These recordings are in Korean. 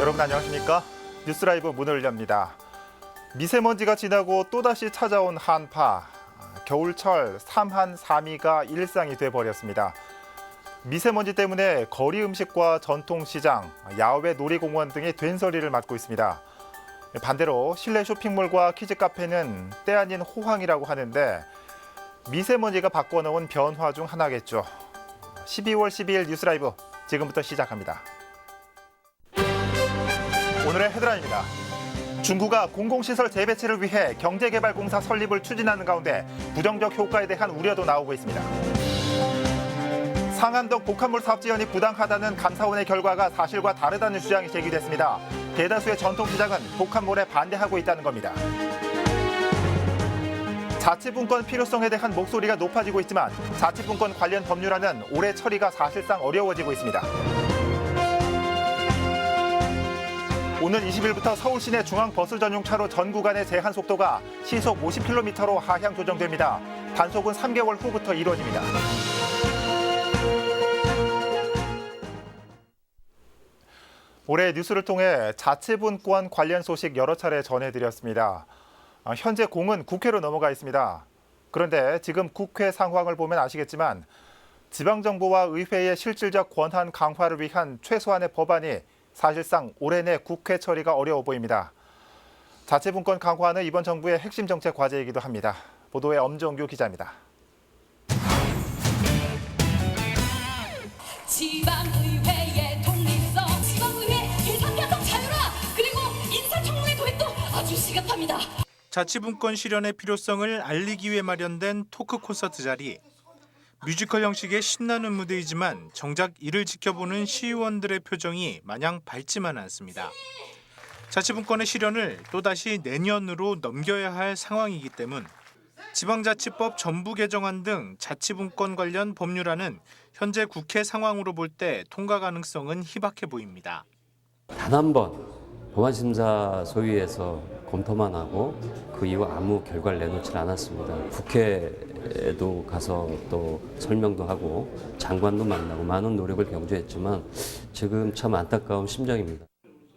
여러분 안녕하십니까? 뉴스라이브 문을 엽니다. 미세먼지가 지나고 또다시 찾아온 한파. 겨울철 삼한삼이가 일상이 돼버렸습니다. 미세먼지 때문에 거리 음식과 전통시장, 야외 놀이공원 등이 된소리를 맡고 있습니다. 반대로 실내 쇼핑몰과 키즈카페는 때 아닌 호황이라고 하는데 미세먼지가 바꿔놓은 변화 중 하나겠죠. 12월 12일 뉴스라이브 지금부터 시작합니다. 오늘의 헤드라인입니다. 중구가 공공시설 재배치를 위해 경제개발공사 설립을 추진하는 가운데 부정적 효과에 대한 우려도 나오고 있습니다. 상암동 복합물 사업 지원이 부당하다는 감사원의 결과가 사실과 다르다는 주장이 제기됐습니다. 대다수의 전통시장은 복합물에 반대하고 있다는 겁니다. 자치분권 필요성에 대한 목소리가 높아지고 있지만 자치분권 관련 법률안은 올해 처리가 사실상 어려워지고 있습니다. 오늘 20일부터 서울 시내 중앙버스 전용 차로 전 구간의 제한 속도가 시속 50km로 하향 조정됩니다. 단속은 3개월 후부터 이루어집니다. 올해 뉴스를 통해 자치분권 관련 소식 여러 차례 전해드렸습니다. 현재 공은 국회로 넘어가 있습니다. 그런데 지금 국회 상황을 보면 아시겠지만 지방정부와 의회의 실질적 권한 강화를 위한 최소한의 법안이 사실상 올해 내 국회 처리가 어려워 보입니다. 자치분권 강화는 이번 정부의 핵심 정책 과제이기도 합니다. 보도에 엄정규 기자입니다. 지방의회의 독립성, 지방의회 예산개혁 자율화, 그리고 인사청문회 도입도 아주 시급합니다. 자치분권 실현의 필요성을 알리기 위해 마련된 토크 콘서트 자리. 뮤지컬 형식의 신나는 무대이지만 정작 이를 지켜보는 시의원들의 표정이 마냥 밝지만 않습니다. 자치분권의 실현을 또다시 내년으로 넘겨야 할 상황이기 때문 지방자치법 전부 개정안 등 자치분권 관련 법률안은 현재 국회 상황으로 볼 때 통과 가능성은 희박해 보입니다. 단 한 번 법안심사 소위에서 검토만 하고 그 이후 아무 결과를 내놓지 않았습니다. 국회에도 가서 또 설명도 하고 장관도 만나고 많은 노력을 경주했지만 지금 참 안타까운 심정입니다.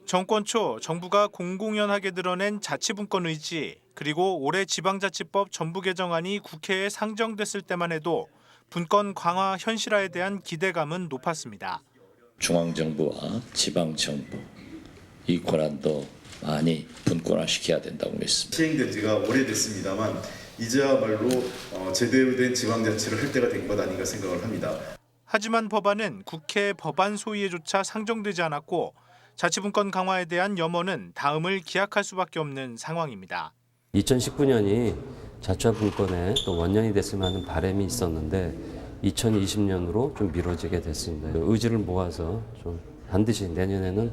정권 초 정부가 공공연하게 드러낸 자치분권 의지, 그리고 올해 지방자치법 전부 개정안이 국회에 상정됐을 때만 해도 분권 강화 현실화에 대한 기대감은 높았습니다. 중앙정부와 지방정부 이 권한도 많이 분권화시켜야 된다고 믿습니다. 시행된 지가 오래됐습니다만 이제야말로 제대로 된 지방자치를 할 때가 된 것 아닌가 생각을 합니다. 하지만 법안은 국회 법안 소위에조차 상정되지 않았고 자치분권 강화에 대한 염원은 다음을 기약할 수밖에 없는 상황입니다. 2019년이 자치분권의 또 원년이 됐으면 하는 바람이 있었는데 2020년으로 좀 미뤄지게 됐습니다. 의지를 모아서 좀 반드시 내년에는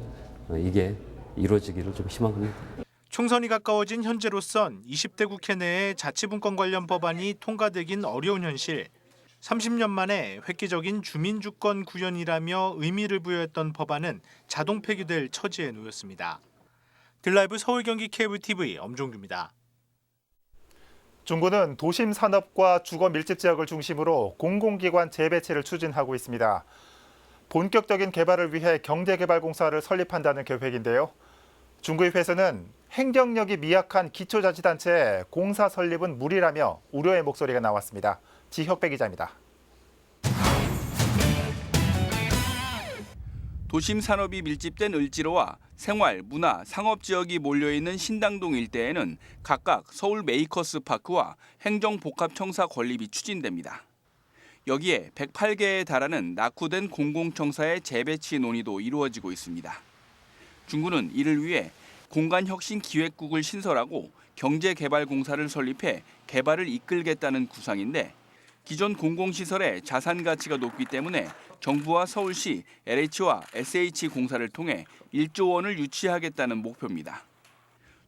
이게 이루어지기를 좀 희망합니다. 총선이 가까워진 현재로선 20대 국회 내에 자치분권 관련 법안이 통과되긴 어려운 현실. 30년 만에 획기적인 주민주권 구현이라며 의미를 부여했던 법안은 자동 폐기될 처지에 놓였습니다. 딜라이브 서울 경기 케이블 TV 엄종규입니다. 중구는 도심 산업과 주거 밀집 지역을 중심으로 공공기관 재배치를 추진하고 있습니다. 본격적인 개발을 위해 경제개발공사를 설립한다는 계획인데요. 중구의회에서는 행정력이 미약한 기초자치단체의 공사 설립은 무리라며 우려의 목소리가 나왔습니다. 지혁배 기자입니다. 도심 산업이 밀집된 을지로와 생활, 문화, 상업 지역이 몰려있는 신당동 일대에는 각각 서울 메이커스 파크와 행정복합청사 건립이 추진됩니다. 여기에 108개에 달하는 낙후된 공공청사의 재배치 논의도 이루어지고 있습니다. 중구는 이를 위해 공간혁신기획국을 신설하고 경제개발공사를 설립해 개발을 이끌겠다는 구상인데 기존 공공시설의 자산 가치가 높기 때문에 정부와 서울시, LH와 SH공사를 통해 1조 원을 유치하겠다는 목표입니다.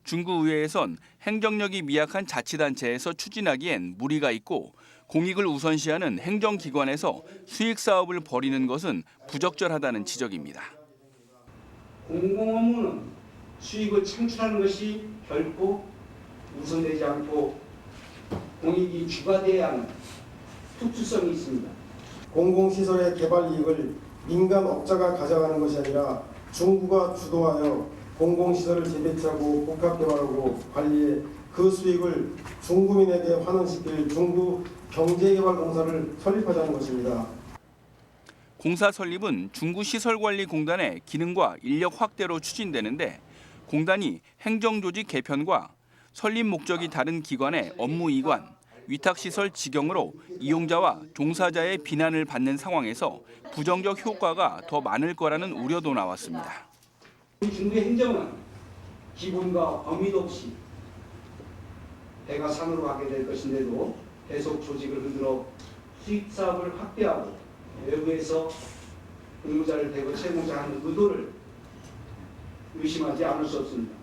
중구의회에선 행정력이 미약한 자치단체에서 추진하기엔 무리가 있고 공익을 우선시하는 행정기관에서 수익사업을 벌이는 것은 부적절하다는 지적입니다. 공공업무는 수익을 창출하는 것이 결코 우선되지 않고 공익이 주가돼야 하는 특수성이 있습니다. 공공시설의 개발 이익을 민간 업자가 가져가는 것이 아니라 중구가 주도하여 공공시설을 재배치하고 복합개발하고 관리해 그 수익을 중구민에게 환원시킬 중구 경제개발공사를 설립하자는 것입니다. 공사 설립은 중구시설관리공단의 기능과 인력 확대로 추진되는데 공단이 행정조직 개편과 설립 목적이 다른 기관의 업무 이관, 위탁시설 직영으로 이용자와 종사자의 비난을 받는 상황에서 부정적 효과가 더 많을 거라는 우려도 나왔습니다. 중구의 행정은 기본과 범위도 없이 배가 산으로 가게 될 것인데도 계속 조직을 흔들어 수익 사업을 확대하고 외부에서 근무자를 대거 채용하는 의도를 의심하지 않을 수 없습니다.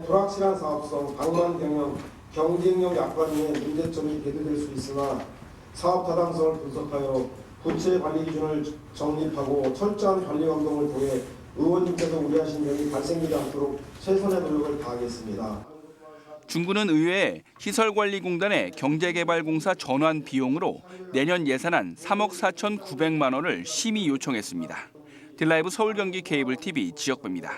불확실한 사업성, 방만 경영, 경쟁력 약화의 문제점이 대두될 수 있으나 사업 타당성을 분석하여 부채 관리 기준을 정립하고 철저한 관리 활동을 통해 의원님께서 우려하신 점이 발생되지 않도록 최선의 노력을 다하겠습니다. 중구는 의회에 시설관리공단의 경제개발공사 전환 비용으로 내년 예산안 3억 4,900만 원을 심의 요청했습니다. 딜라이브 서울경기 케이블TV 지역부입니다.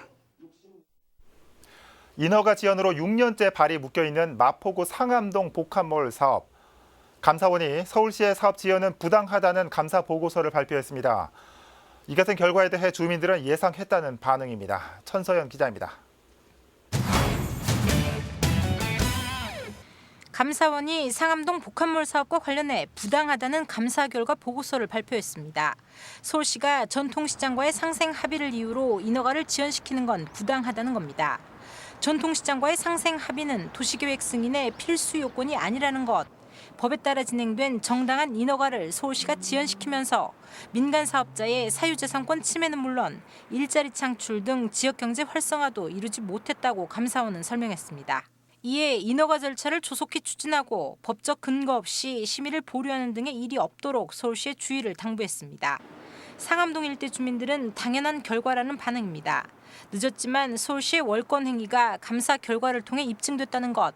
인허가 지연으로 6년째 발이 묶여있는 마포구 상암동 복합몰 사업. 감사원이 서울시의 사업 지연은 부당하다는 감사 보고서를 발표했습니다. 이 같은 결과에 대해 주민들은 예상했다는 반응입니다. 천서연 기자입니다. 감사원이 상암동 복합몰 사업과 관련해 부당하다는 감사 결과 보고서를 발표했습니다. 서울시가 전통시장과의 상생 합의를 이유로 인허가를 지연시키는 건 부당하다는 겁니다. 전통시장과의 상생 합의는 도시계획 승인의 필수 요건이 아니라는 것, 법에 따라 진행된 정당한 인허가를 서울시가 지연시키면서 민간 사업자의 사유재산권 침해는 물론 일자리 창출 등 지역경제 활성화도 이루지 못했다고 감사원은 설명했습니다. 이에 인허가 절차를 조속히 추진하고 법적 근거 없이 심의를 보류하는 등의 일이 없도록 서울시에 주의를 당부했습니다. 상암동 일대 주민들은 당연한 결과라는 반응입니다. 늦었지만 서울시의 월권 행위가 감사 결과를 통해 입증됐다는 것.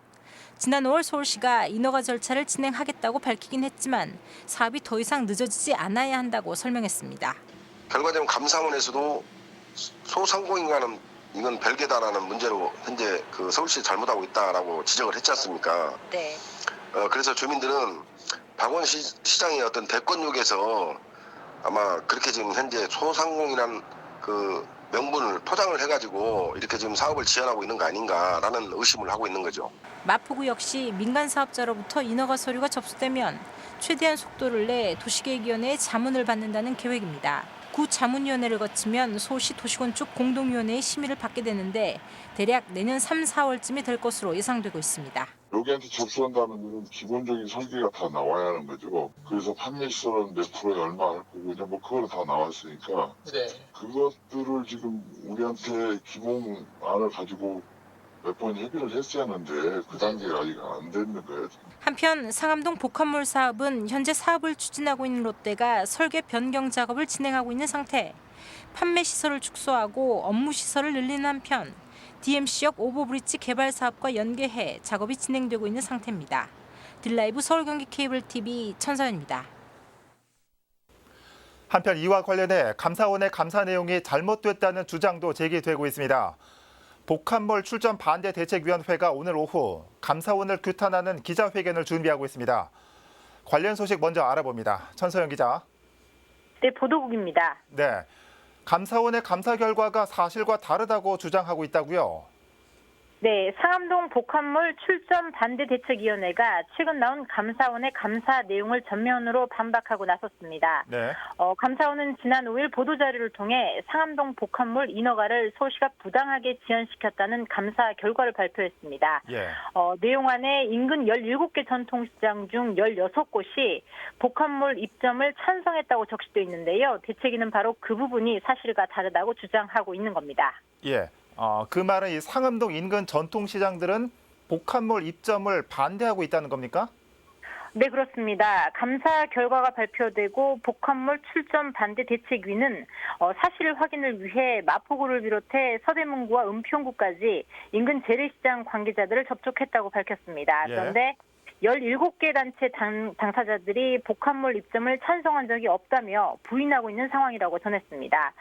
지난 5월 서울시가 인허가 절차를 진행하겠다고 밝히긴 했지만 사업이 더 이상 늦어지지 않아야 한다고 설명했습니다. 결과적으로 감사원에서도 소상공인과는 이건 별개다라는 문제로 현재 그 서울시 잘못하고 있다라고 지적을 했지 않습니까? 네. 그래서 주민들은 박원 시장의 어떤 대권욕에서 아마 그렇게 지금 현재 소상공인이라는 그 명분을 포장을 해가지고 이렇게 지금 사업을 지연하고 있는 거 아닌가라는 의심을 하고 있는 거죠. 마포구 역시 민간 사업자로부터 인허가 서류가 접수되면 최대한 속도를 내 도시계획위원회의 자문을 받는다는 계획입니다. 구 자문위원회를 거치면 서울시 도시건축 공동위원회의 심의를 받게 되는데 대략 내년 3, 4월쯤이 될 것으로 예상되고 있습니다. 여기한테 접수한다면 기본적인 설계가 다 나와야 하는 거죠. 그래서 판매 시설은 몇 프로에 얼마 할 거고 이제 뭐 그거는 다 나왔으니까 네. 그것들을 지금 우리한테 기본안을 가지고 몇 번 협의를 했어야 하는데 그 단계가 아직 안 됐는 거예요. 한편 상암동 복합몰 사업은 현재 사업을 추진하고 있는 롯데가 설계 변경 작업을 진행하고 있는 상태. 판매 시설을 축소하고 업무 시설을 늘리는 한편 DMC역 오버브리지 개발 사업과 연계해 작업이 진행되고 있는 상태입니다. 딜라이브 서울경기 케이블TV 천서연입니다. 한편 이와 관련해 감사원의 감사 내용이 잘못됐다는 주장도 제기되고 있습니다. 복합몰 출전 반대 대책위원회가 오늘 오후 감사원을 규탄하는 기자회견을 준비하고 있습니다. 관련 소식 먼저 알아봅니다. 천서연 기자. 네, 보도국입니다. 네, 감사원의 감사 결과가 사실과 다르다고 주장하고 있다고요? 네, 상암동 복합몰 출전 반대 대책위원회가 최근 나온 감사원의 감사 내용을 전면으로 반박하고 나섰습니다. 네. 감사원은 지난 5일 보도자료를 통해 상암동 복합몰 인허가를 서울시가 부당하게 지연시켰다는 감사 결과를 발표했습니다. 예. 내용 안에 인근 17개 전통시장 중 16곳이 복합몰 입점을 찬성했다고 적시되어 있는데요. 대책위는 바로 그 부분이 사실과 다르다고 주장하고 있는 겁니다. 예. 그 말은 이 상암동 인근 전통시장들은 복합몰 입점을 반대하고 있다는 겁니까? 네, 그렇습니다. 감사 결과가 발표되고 복합몰 출전 반대 대책위는 사실 확인을 위해 마포구를 비롯해 서대문구와 은평구까지 인근 재래시장 관계자들을 접촉했다고 밝혔습니다. 그런데 17개 단체 당사자들이 복합몰 입점을 찬성한 적이 없다며 부인하고 있는 상황이라고 전했습니다.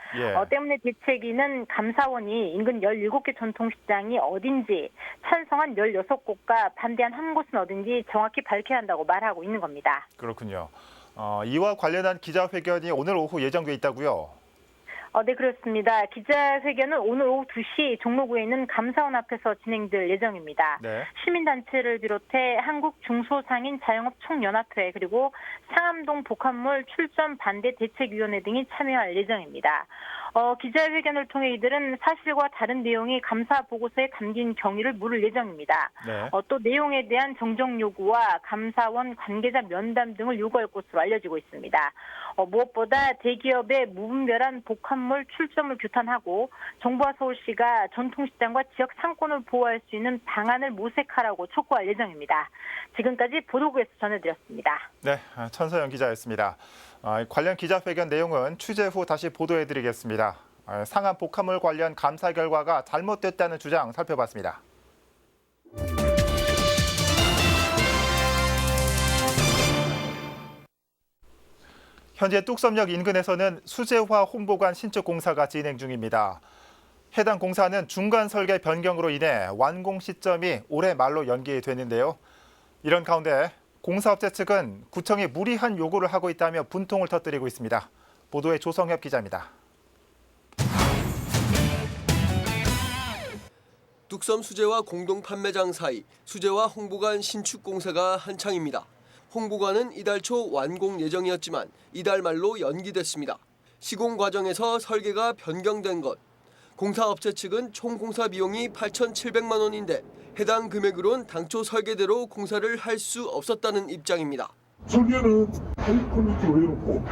때문에 대책위는 감사원이 인근 17개 전통시장이 어딘지, 찬성한 16곳과 반대한 한 곳은 어딘지 정확히 밝혀야 한다고 말하고 있는 겁니다. 그렇군요. 이와 관련한 기자회견이 오늘 오후 예정돼 있다고요? 네, 그렇습니다. 기자회견은 오늘 오후 2시 종로구에 있는 감사원 앞에서 진행될 예정입니다. 네. 시민단체를 비롯해 한국중소상인 자영업 총연합회 그리고 상암동 복합몰 출점 반대 대책위원회 등이 참여할 예정입니다. 기자회견을 통해 이들은 사실과 다른 내용이 감사 보고서에 담긴 경위를 물을 예정입니다. 네. 또 내용에 대한 정정 요구와 감사원 관계자 면담 등을 요구할 것으로 알려지고 있습니다. 무엇보다 대기업의 무분별한 복합몰 출점을 규탄하고 정부와 서울시가 전통시장과 지역 상권을 보호할 수 있는 방안을 모색하라고 촉구할 예정입니다. 지금까지 보도국에서 전해드렸습니다. 네, 천서영 기자였습니다. 관련 기자회견 내용은 취재 후 다시 보도해드리겠습니다. 상암 복합몰 관련 감사 결과가 잘못됐다는 주장 살펴봤습니다. 현재 뚝섬역 인근에서는 수제화 홍보관 신축 공사가 진행 중입니다. 해당 공사는 중간 설계 변경으로 인해 완공 시점이 올해 말로 연기되는데요. 이런 가운데 공사업체 측은 구청이 무리한 요구를 하고 있다며 분통을 터뜨리고 있습니다. 보도에 조성엽 기자입니다. 뚝섬 수제화 공동 판매장 사이 수제화 홍보관 신축 공사가 한창입니다. 홍보관은 이달 초 완공 예정이었지만 이달 말로 연기됐습니다. 시공 과정에서 설계가 변경된 것. 공사업체 측은 총 공사 비용이 8,700만 원인데 해당 금액으론 당초 설계대로 공사를 할 수 없었다는 입장입니다. 설계는 하이 퀄리티로 해놓고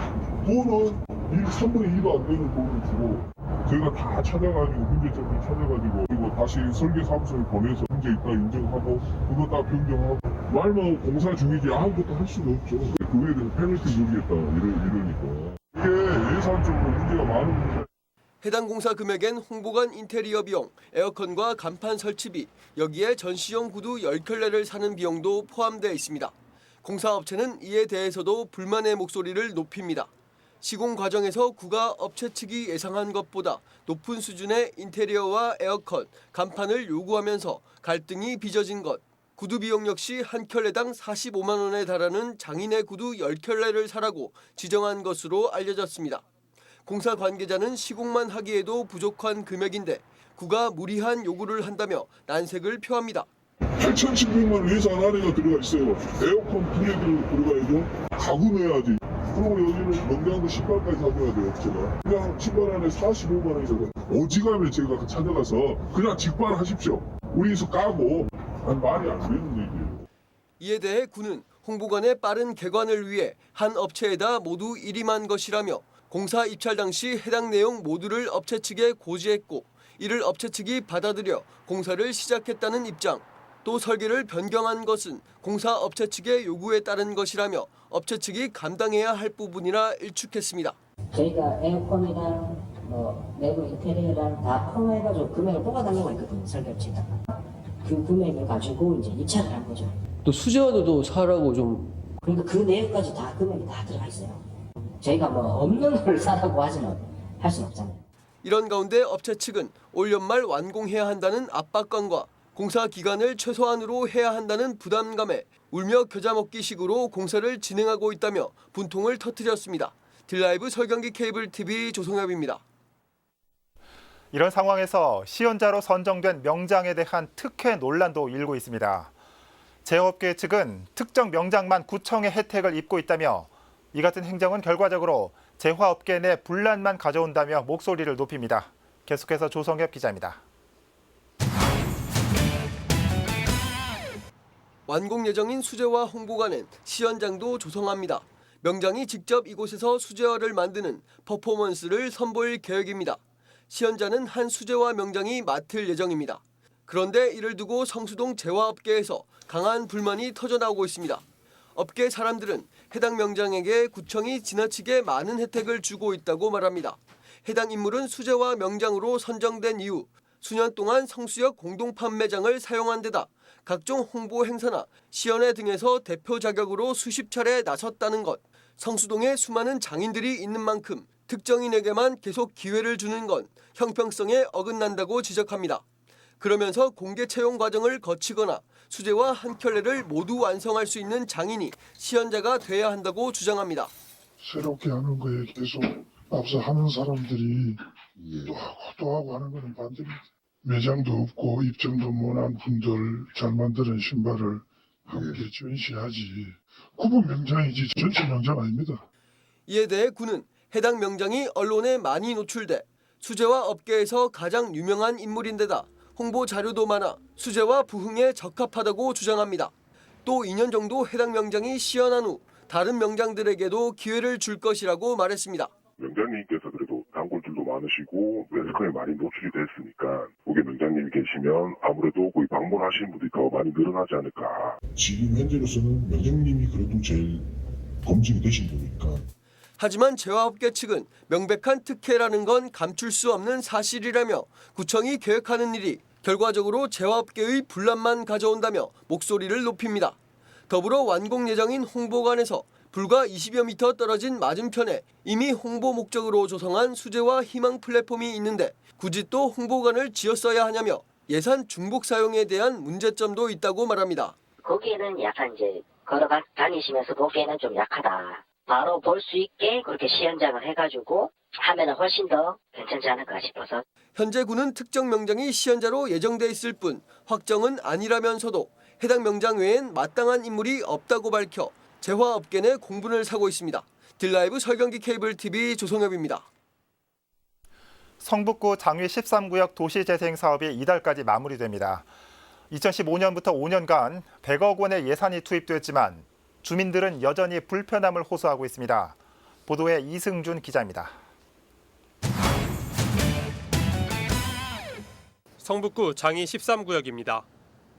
돈은 3분의 2도 안 되는 돈을 주고 저희가 다 찾아가지고 문제점을 찾아가지고 그리고 다시 설계사무소에 보내서 문제 있다 인정하고 그거 다 변경하고 말만 공사 중이지 아무것도 할 수가 없죠. 그거에 대해서 페널티 주겠다 이러니까 이게 예산적으로 문제가 많은 문제. 해당 공사 금액엔 홍보관 인테리어 비용, 에어컨과 간판 설치비, 여기에 전시용 구두 10켤레를 사는 비용도 포함되어 있습니다. 공사업체는 이에 대해서도 불만의 목소리를 높입니다. 시공 과정에서 구가 업체 측이 예상한 것보다 높은 수준의 인테리어와 에어컨, 간판을 요구하면서 갈등이 빚어진 것. 구두 비용 역시 한 켤레당 45만 원에 달하는 장인의 구두 10켤레를 사라고 지정한 것으로 알려졌습니다. 공사 관계자는 시공만 하기에도 부족한 금액인데 구가 무리한 요구를 한다며 난색을 표합니다. 8,700만 원 예산 안에가 들어가 있어요. 에어컨 2개 들어가야죠. 가구 내야지. 그리고 여기는 명량도 신발까지 사줘야 돼요, 업체가. 그냥 신발 안에 45만 원이 들어가요. 어지간하면 제가 찾아가서 그냥 직관하십시오. 우리에서 까고 말이 안 되는 얘기예요. 이에 대해 군은 홍보관의 빠른 개관을 위해 한 업체에다 모두 일임한 것이라며 공사 입찰 당시 해당 내용 모두를 업체 측에 고지했고 이를 업체 측이 받아들여 공사를 시작했다는 입장. 또 설계를 변경한 것은 공사 업체 측의 요구에 따른 것이라며 업체 측이 감당해야 할 부분이라 일축했습니다. 저희가 에어컨이랑 내부 인테리어랑 다 포함해가지고 금액을 뽑아달라고 했거든요, 설계업체가. 그 금액을 가지고 이제 입찰을 한 거죠. 또 수제화도 사라고 좀. 그러니까 그 내용까지 다 금액이 다 들어가 있어요. 저희가 없는 걸 사라고 하지는 할 수는 없잖아요. 이런 가운데 업체 측은 올 연말 완공해야 한다는 압박감과 공사 기간을 최소한으로 해야 한다는 부담감에 울며 겨자 먹기식으로 공사를 진행하고 있다며 분통을 터뜨렸습니다. 딜라이브 설경기 케이블 TV 조성엽입니다. 이런 상황에서 시연자로 선정된 명장에 대한 특혜 논란도 일고 있습니다. 제업계 측은 특정 명장만 구청의 혜택을 입고 있다며 이 같은 행정은 결과적으로 재화업계 내 분란만 가져온다며 목소리를 높입니다. 계속해서 조성엽 기자입니다. 완공 예정인 수제화 홍보관엔 시연장도 조성합니다. 명장이 직접 이곳에서 수제화를 만드는 퍼포먼스를 선보일 계획입니다. 시연자는 한 수제화 명장이 맡을 예정입니다. 그런데 이를 두고 성수동 재화업계에서 강한 불만이 터져나오고 있습니다. 업계 사람들은 해당 명장에게 구청이 지나치게 많은 혜택을 주고 있다고 말합니다. 해당 인물은 수제화 명장으로 선정된 이후 수년 동안 성수역 공동판매장을 사용한 데다 각종 홍보 행사나 시연회 등에서 대표 자격으로 수십 차례 나섰다는 것. 성수동에 수많은 장인들이 있는 만큼 특정인에게만 계속 기회를 주는 건 형평성에 어긋난다고 지적합니다. 그러면서 공개 채용 과정을 거치거나 수재와 한 켤레를 모두 완성할 수 있는 장인이 시연자가 돼야 한다고 주장합니다. 새롭게 하는 거에 계속 앞서 하는 사람들이 또 하고 하는 거는 반대입니다. 매장도 없고 입점도 못한 분들 잘 만드는 신발을 함께 전시하지. 구분 명장이지 전체 명장 아닙니다. 이에 대해 군은 해당 명장이 언론에 많이 노출돼 수재화 업계에서 가장 유명한 인물인데다 홍보 자료도 많아 수재화 부흥에 적합하다고 주장합니다. 또 2년 정도 해당 명장이 시연한 후 다른 명장들에게도 기회를 줄 것이라고 말했습니다. 명장님께서 그래도 단골들도 많으시고 매스컴에 많이 노출이 됐으니까 거기 명장님이 계시면 아무래도 거기 방문하시는 분들이 더 많이 늘어나지 않을까. 지금 현재로서는 명장님이 그래도 제일 검증이 되신 거니까. 하지만 재화업계 측은 명백한 특혜라는 건 감출 수 없는 사실이라며 구청이 계획하는 일이 결과적으로 재화업계의 분란만 가져온다며 목소리를 높입니다. 더불어 완공 예정인 홍보관에서 불과 20여 미터 떨어진 맞은편에 이미 홍보 목적으로 조성한 수재화 희망 플랫폼이 있는데 굳이 또 홍보관을 지었어야 하냐며 예산 중복 사용에 대한 문제점도 있다고 말합니다. 거기에는 약간 이제 걸어 다니시면서 보기에는 좀 약하다. 바로 볼 수 있게 그렇게 시연장을 해가지고 하면은 훨씬 더 괜찮지 않을까 싶어서. 현재 군은 특정 명장이 시연자로 예정돼 있을 뿐 확정은 아니라면서도 해당 명장 외엔 마땅한 인물이 없다고 밝혀 재화업계 내 공분을 사고 있습니다. 딜라이브 설경기 케이블 TV 조성엽입니다. 성북구 장위 13구역 도시재생 사업이 이달까지 마무리됩니다. 2015년부터 5년간 100억 원의 예산이 투입됐지만 주민들은 여전히 불편함을 호소하고 있습니다. 보도에 이승준 기자입니다. 성북구 장위 13구역입니다.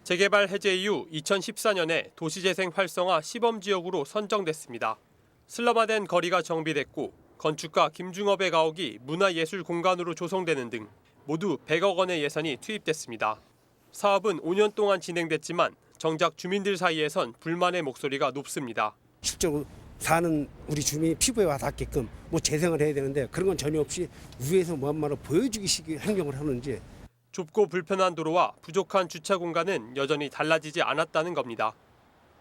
재개발 해제 이후 2014년에 도시재생 활성화 시범지역으로 선정됐습니다. 슬럼화된 거리가 정비됐고 건축가 김중업의 가옥이 문화예술 공간으로 조성되는 등 모두 100억 원의 예산이 투입됐습니다. 사업은 5년 동안 진행됐지만 정작 주민들 사이에선 불만의 목소리가 높습니다. 실제로 사는 우리 주민이 피부에 와 닿게끔 뭐 재생을 해야 되는데 그런 건 전혀 없이 위에서 뭐한마로 보여주기식 행정을 하는지. 좁고 불편한 도로와 부족한 주차 공간은 여전히 달라지지 않았다는 겁니다.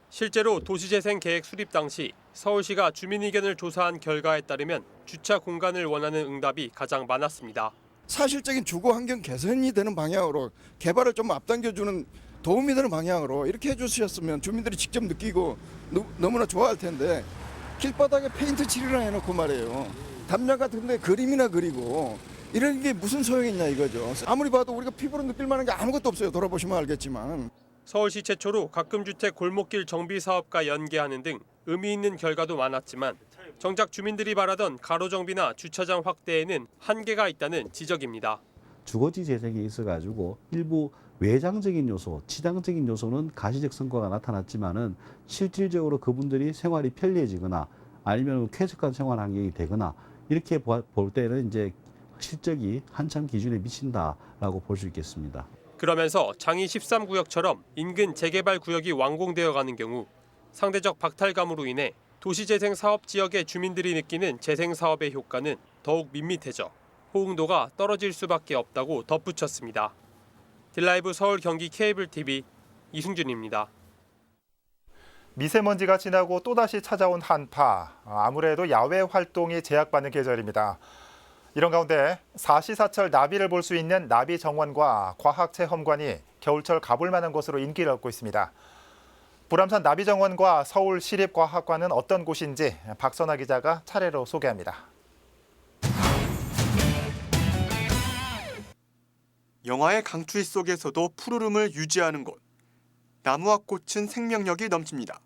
실제로 도시재생 계획 수립 당시 서울시가 주민 의견을 조사한 결과에 따르면 주차 공간을 원하는 응답이 가장 많았습니다. 사실적인 주거 환경 개선이 되는 방향으로 개발을 좀 앞당겨주는 도움이 되는 방향으로 이렇게 해주셨으면 주민들이 직접 느끼고 너무나 좋아할 텐데 길바닥에 페인트 칠이나 해놓고 말이에요. 담장 같은 데 그림이나 그리고 이런 게 무슨 소용이 있냐 이거죠. 아무리 봐도 우리가 피부로 느낄 만한 게 아무것도 없어요. 돌아보시면 알겠지만. 서울시 최초로 가금주택 골목길 정비 사업과 연계하는 등 의미 있는 결과도 많았지만 정작 주민들이 바라던 가로 정비나 주차장 확대에는 한계가 있다는 지적입니다. 주거지 재생에 있어가지고 일부 외장적인 요소, 치장적인 요소는 가시적 성과가 나타났지만은 실질적으로 그분들이 생활이 편리해지거나 아니면 쾌적한 생활 환경이 되거나 이렇게 볼 때는 이제 실적이 한참 기준에 미친다라고 볼 수 있겠습니다. 그러면서 장위 13구역처럼 인근 재개발 구역이 완공되어 가는 경우 상대적 박탈감으로 인해 도시재생 사업 지역의 주민들이 느끼는 재생 사업의 효과는 더욱 밋밋해져 호응도가 떨어질 수밖에 없다고 덧붙였습니다. 딜라이브 서울 경기 케이블 TV 이승준입니다. 미세먼지가 지나고 또다시 찾아온 한파. 아무래도 야외 활동이 제약받는 계절입니다. 이런 가운데 사시사철 나비를 볼 수 있는 나비정원과 과학체험관이 겨울철 가볼 만한 곳으로 인기를 얻고 있습니다. 불암산 나비정원과 서울시립과학관은 어떤 곳인지 박선아 기자가 차례로 소개합니다. 영화의 강추위 속에서도 푸르름을 유지하는 곳. 나무와 꽃은 생명력이 넘칩니다.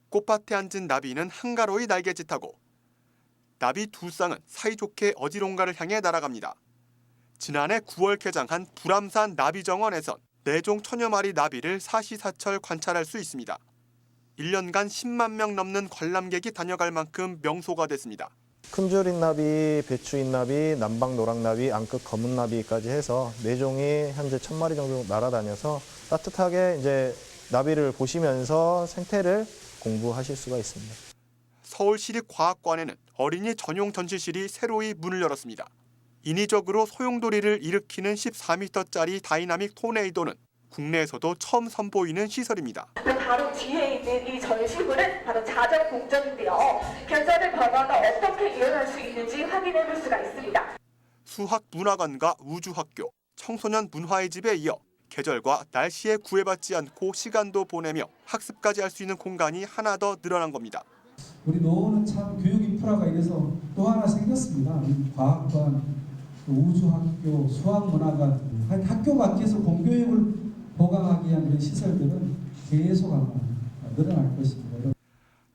꽃밭에 앉은 나비는 한가로이 날개짓하고 나비 두 쌍은 사이좋게 어디론가를 향해 날아갑니다. 지난해 9월 개장한 불암산 나비정원에선 4종 1000여 마리 나비를 사시사철 관찰할 수 있습니다. 1년간 10만 명 넘는 관람객이 다녀갈 만큼 명소가 됐습니다. 큰줄 인나비, 배추 인나비, 남방 노랑나비, 암끝 검은 나비까지 해서 4종이 현재 1000마리 정도 날아다녀서 따뜻하게 이제 나비를 보시면서 생태를 공부하실 수가 있습니다. 서울시립과학관에는 어린이 전용 전시실이 새로이 문을 열었습니다. 인위적으로 소용돌이를 일으키는 14m짜리 다이나믹 토네이도는 국내에서도 처음 선보이는 시설입니다. 바로 뒤에 있는 이 전시물은 바로 자전 공전인데요. 별자리 변화가 어떻게 일어날 수 있는지 확인해 볼 수가 있습니다. 수학문화관과 우주학교, 청소년 문화의 집에 이어 계절과 날씨에 구애받지 않고 시간도 보내며 학습까지 할 수 있는 공간이 하나 더 늘어난 겁니다. 우리 노원은 참 교육 인프라가 이래서 또 하나 생겼습니다. 과학관, 우주학교, 수학문화관, 학교 밖에서 공교육을 보강하기 위한 이런 시설들은 계속 아마 늘어날 것입니다.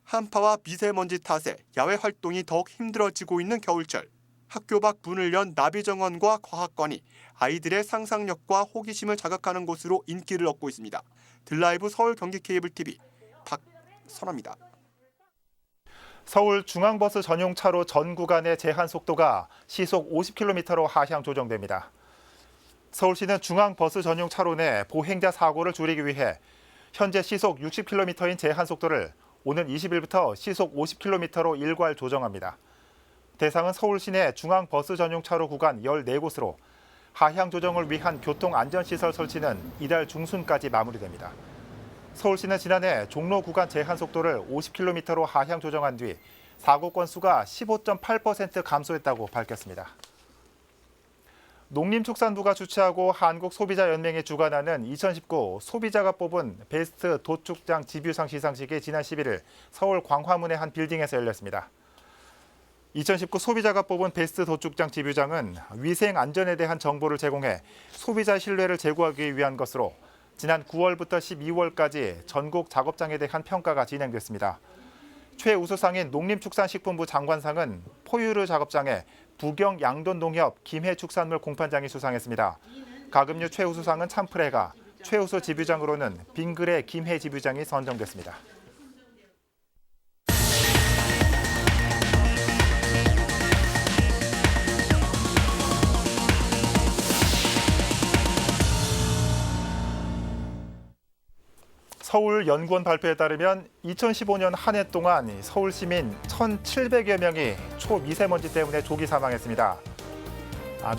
한파와 미세먼지 탓에 야외 활동이 더욱 힘들어지고 있는 겨울철. 학교 밖 문을 연 나비정원과 과학관이 아이들의 상상력과 호기심을 자극하는 곳으로 인기를 얻고 있습니다. 들라이브 서울 경기 케이블 TV 박선아입니다. 서울 중앙버스 전용 차로 전 구간의 제한 속도가 시속 50km로 하향 조정됩니다. 서울시는 중앙버스 전용 차로 내 보행자 사고를 줄이기 위해 현재 시속 60km인 제한 속도를 오는 20일부터 시속 50km로 일괄 조정합니다. 대상은 서울 시내 중앙버스 전용 차로 구간 14곳으로 하향 조정을 위한 교통안전시설 설치는 이달 중순까지 마무리됩니다. 서울시는 지난해 종로 구간 제한 속도를 50km로 하향 조정한 뒤 사고 건수가 15.8% 감소했다고 밝혔습니다. 농림축산부가 주최하고 한국소비자연맹이 주관하는 2019 소비자가 뽑은 베스트 도축장 지뷰상 시상식이 지난 11일 서울 광화문의 한 빌딩에서 열렸습니다. 2019 소비자가 뽑은 베스트 도축장 지뷰장은 위생 안전에 대한 정보를 제공해 소비자 신뢰를 제고하기 위한 것으로 지난 9월부터 12월까지 전국 작업장에 대한 평가가 진행됐습니다. 최우수상인 농림축산식품부 장관상은 포유류 작업장에 부경 양돈농협 김해축산물 공판장이 수상했습니다. 가금류 최우수상은 참프레가, 최우수 지뷰장으로는 빙그레 김해 지뷰장이 선정됐습니다. 서울연구원 발표에 따르면 2015년 한 해 동안 서울 시민 1,700여 명이 초미세먼지 때문에 조기 사망했습니다.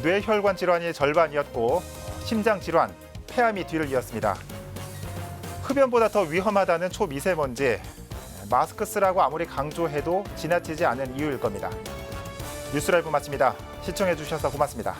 뇌혈관 질환이 절반이었고 심장 질환, 폐암이 뒤를 이었습니다. 흡연보다 더 위험하다는 초미세먼지, 마스크 쓰라고 아무리 강조해도 지나치지 않은 이유일 겁니다. 뉴스라이브 마칩니다. 시청해 주셔서 고맙습니다.